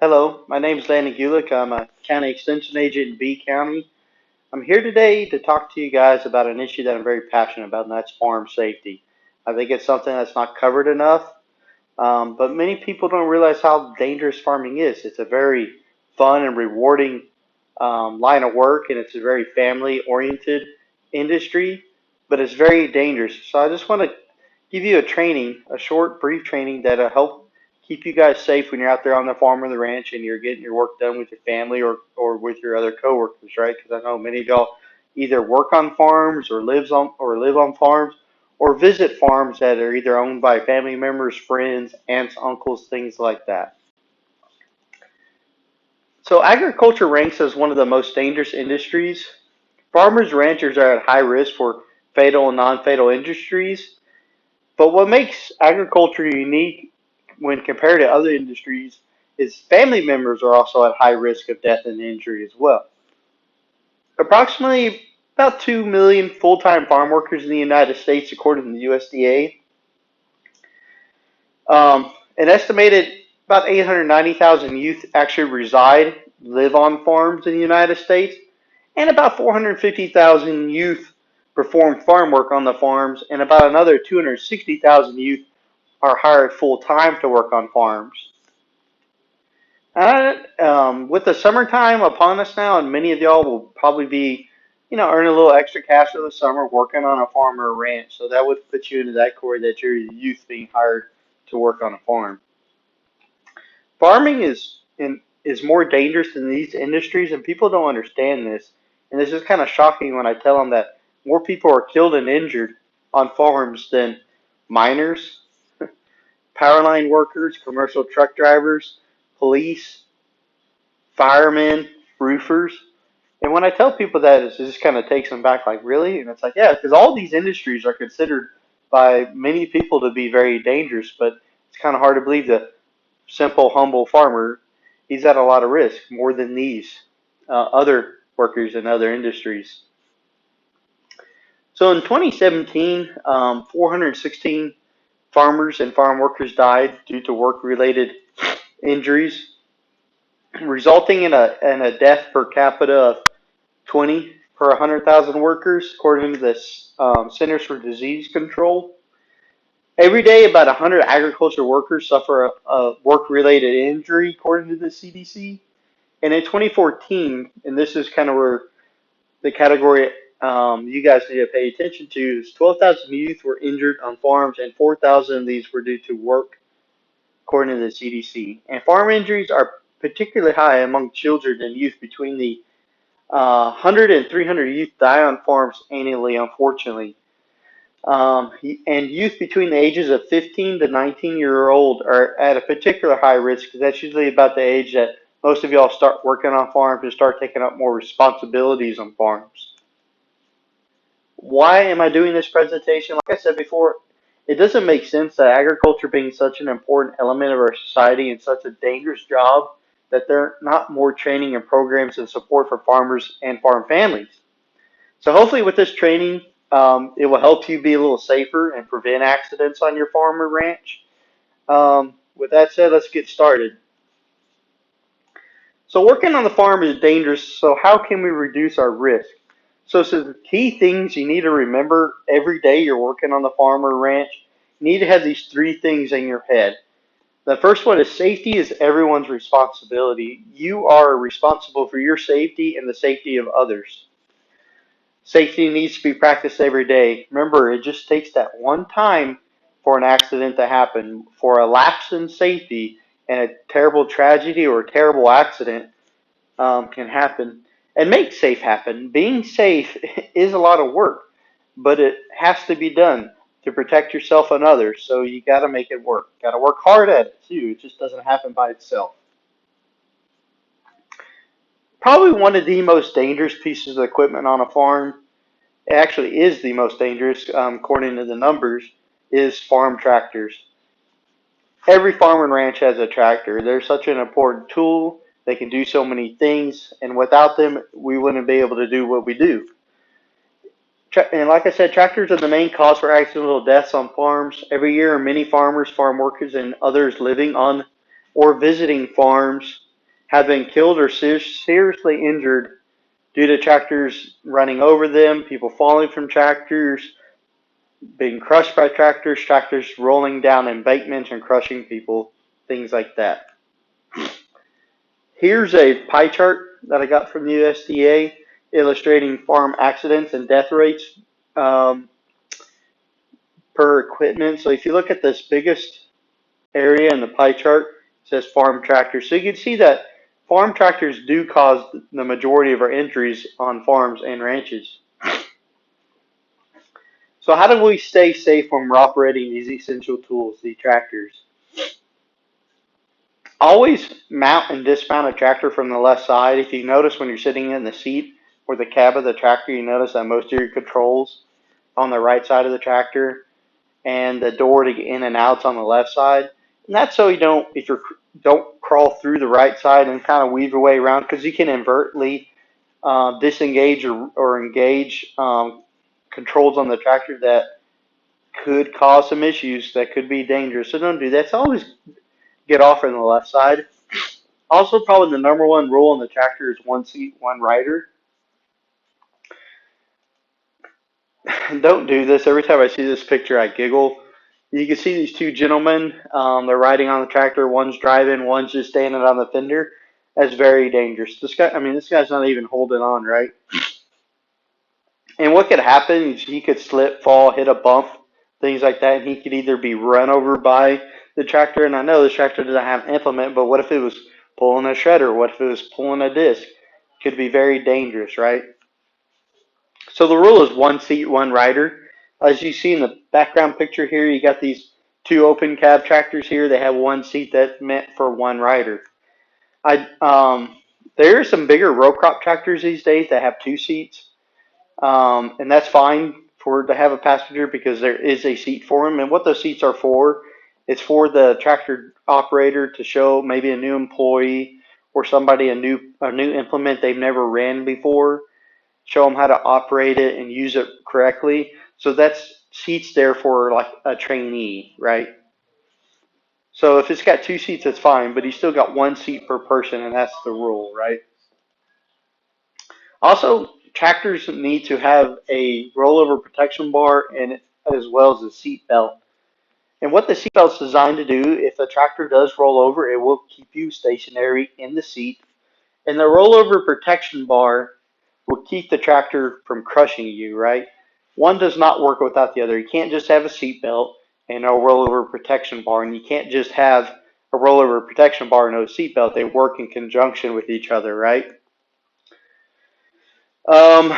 Hello, my name is Landon Gulick. I'm a county extension agent in B County. I'm here today to talk to you guys about an issue that I'm very passionate about, and that's farm safety. I think it's something that's not covered enough, but many people don't realize how dangerous farming is. It's a very fun and rewarding line of work, and it's a very family-oriented industry, but it's very dangerous. So I just want to give you a training, a short, brief training that'll help keep you guys safe when you're out there on the farm or the ranch and you're getting your work done with your family or with your other coworkers, right? Because I know many of y'all either work on farms or live on farms or visit farms that are either owned by family members, friends, aunts, uncles, things like that. So agriculture ranks as one of the most dangerous industries. Farmers and ranchers are at high risk for fatal and non-fatal industries. But what makes agriculture unique when compared to other industries is family members are also at high risk of death and injury as well. Approximately about 2 million full-time farm workers in the United States, according to the USDA. An estimated about 890,000 youth actually live on farms in the United States, and about 450,000 youth perform farm work on the farms, and about another 260,000 youth are hired full time to work on farms. With the summertime upon us now, and many of y'all will probably be, earning a little extra cash over the summer working on a farm or a ranch. So that would put you into that category that you're the youth being hired to work on a farm. Farming is more dangerous than these industries, and people don't understand this. And this is kind of shocking when I tell them that more people are killed and injured on farms than miners, power line workers, commercial truck drivers, police, firemen, roofers. And when I tell people that, it just kind of takes them back, like, really? And it's like, yeah, because all these industries are considered by many people to be very dangerous, but it's kind of hard to believe the simple, humble farmer, he's at a lot of risk more than these other workers in other industries. So in 2017, 416 farmers and farm workers died due to work-related injuries, resulting in a death per capita of 20 per 100,000 workers, according to the Centers for Disease Control. Every day, about 100 agriculture workers suffer a work-related injury, according to the CDC. And in 2014, and this is kind of where the category you guys need to pay attention to, is 12,000 youth were injured on farms, and 4,000 of these were due to work, according to the CDC. And farm injuries are particularly high among children and youth. Between the 100 and 300 youth die on farms annually, unfortunately. And youth between the ages of 15 to 19-year-old are at a particular high risk because that's usually about the age that most of y'all start working on farms and start taking up more responsibilities on farms. Why am I doing this presentation? Like I said before, it doesn't make sense that agriculture being such an important element of our society and such a dangerous job that there are not more training and programs and support for farmers and farm families. So hopefully with this training, it will help you be a little safer and prevent accidents on your farm or ranch. With that said, let's get started. So working on the farm is dangerous, so how can we reduce our risk? So the key things you need to remember every day you're working on the farm or ranch, you need to have these three things in your head. The first one is safety is everyone's responsibility. You are responsible for your safety and the safety of others. Safety needs to be practiced every day. Remember, it just takes that one time for an accident to happen. For a lapse in safety and a terrible tragedy or a terrible accident can happen and make safe happen. Being safe is a lot of work, but it has to be done to protect yourself and others. So you got to make it work. Got to work hard at it too. It just doesn't happen by itself. Probably one of the most dangerous pieces of equipment on a farm, it actually is the most dangerous, according to the numbers, is farm tractors. Every farm and ranch has a tractor. They're such an important tool. They can do so many things, and without them, we wouldn't be able to do what we do. And like I said, tractors are the main cause for accidental deaths on farms. Every year, many farmers, farm workers, and others living on or visiting farms have been killed or seriously injured due to tractors running over them, people falling from tractors, being crushed by tractors, tractors rolling down embankments and crushing people, things like that. Here's a pie chart that I got from the USDA illustrating farm accidents and death rates um, per equipment. So if you look at this biggest area in the pie chart, it says farm tractors. So you can see that farm tractors do cause the majority of our injuries on farms and ranches. So how do we stay safe when we're operating these essential tools, these tractors? Always mount and dismount a tractor from the left side. If you notice when you're sitting in the seat or the cab of the tractor, you notice that most of your controls on the right side of the tractor and the door to get in and out's on the left side. And that's so you don't, if you don't crawl through the right side and kind of weave your way around, because you can inadvertently disengage or engage controls on the tractor that could cause some issues that could be dangerous. So don't do that. So always get off on the left side. Also, probably the number one rule on the tractor is one seat, one rider. Don't do this. Every time I see this picture, I giggle. You can see these two gentlemen. They're riding on the tractor. One's driving. One's just standing on the fender. That's very dangerous. This guy, I mean, this guy's not even holding on, right? And what could happen is he could slip, fall, hit a bump, things like that, and he could either be run over by the tractor. And I know this tractor doesn't have an implement, but what if it was pulling a shredder? What if it was pulling a disc? Could be very dangerous, right? So the rule is one seat, one rider. As you see in the background picture here, you got these two open cab tractors here. They have one seat that's meant for one rider. There are some bigger row crop tractors these days that have two seats, and that's fine for to have a passenger because there is a seat for them. And what those seats are for, it's for the tractor operator to show maybe a new employee or somebody a new implement they've never ran before, show them how to operate it and use it correctly. So that's seats there for like a trainee, right? So if it's got two seats, it's fine, but you still got one seat per person, and that's the rule, right? Also, tractors need to have a rollover protection bar and as well as a seat belt. And what the seat belt's designed to do, if a tractor does roll over, it will keep you stationary in the seat. And the rollover protection bar will keep the tractor from crushing you, right? One does not work without the other. You can't just have a seat belt and a rollover protection bar, and you can't just have a rollover protection bar and no seat belt. They work in conjunction with each other, right? Um,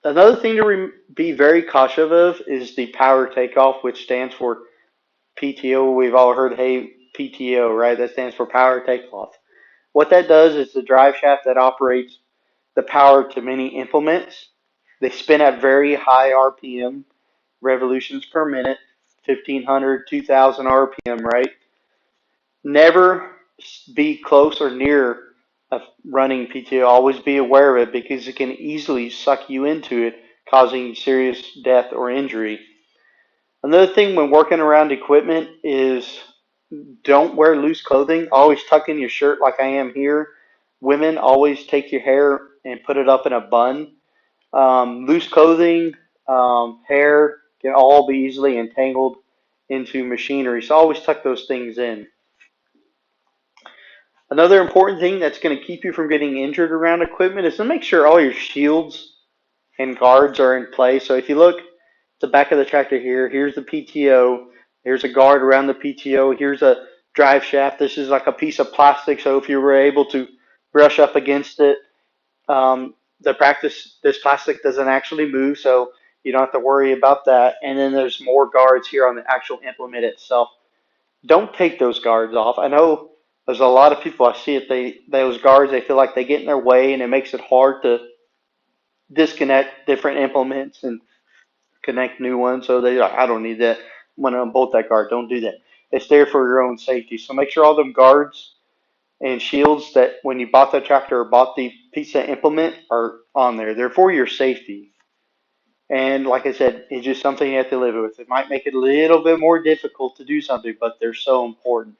Another thing to be very cautious of is the power takeoff, which stands for PTO. We've all heard, hey, PTO, right? That stands for power takeoff. What that does is the drive shaft that operates the power to many implements. They spin at very high RPM, revolutions per minute, 1500, 2000 RPM, right? Never be close or near a running PTO. Always be aware of it because it can easily suck you into it, causing serious death or injury. Another thing when working around equipment is don't wear loose clothing. Always tuck in your shirt like I am here. Women, always take your hair and put it up in a bun. Loose clothing, hair can all be easily entangled into machinery. So always tuck those things in. Another important thing that's going to keep you from getting injured around equipment is to make sure all your shields and guards are in place. So if you look at the back of the tractor here, here's the PTO. Here's a guard around the PTO. Here's a drive shaft. This is like a piece of plastic. So if you were able to brush up against it, this plastic doesn't actually move, so you don't have to worry about that. And then there's more guards here on the actual implement itself. Don't take those guards off. I know there's a lot of people I see it. Those guards, they feel like they get in their way, and it makes it hard to disconnect different implements and connect new ones. So they, I don't need that. I'm gonna unbolt that guard. Don't do that. It's there for your own safety. So make sure all them guards and shields that when you bought the tractor or bought the piece of implement are on there. They're for your safety. And like I said, it's just something you have to live with. It might make it a little bit more difficult to do something, but they're so important.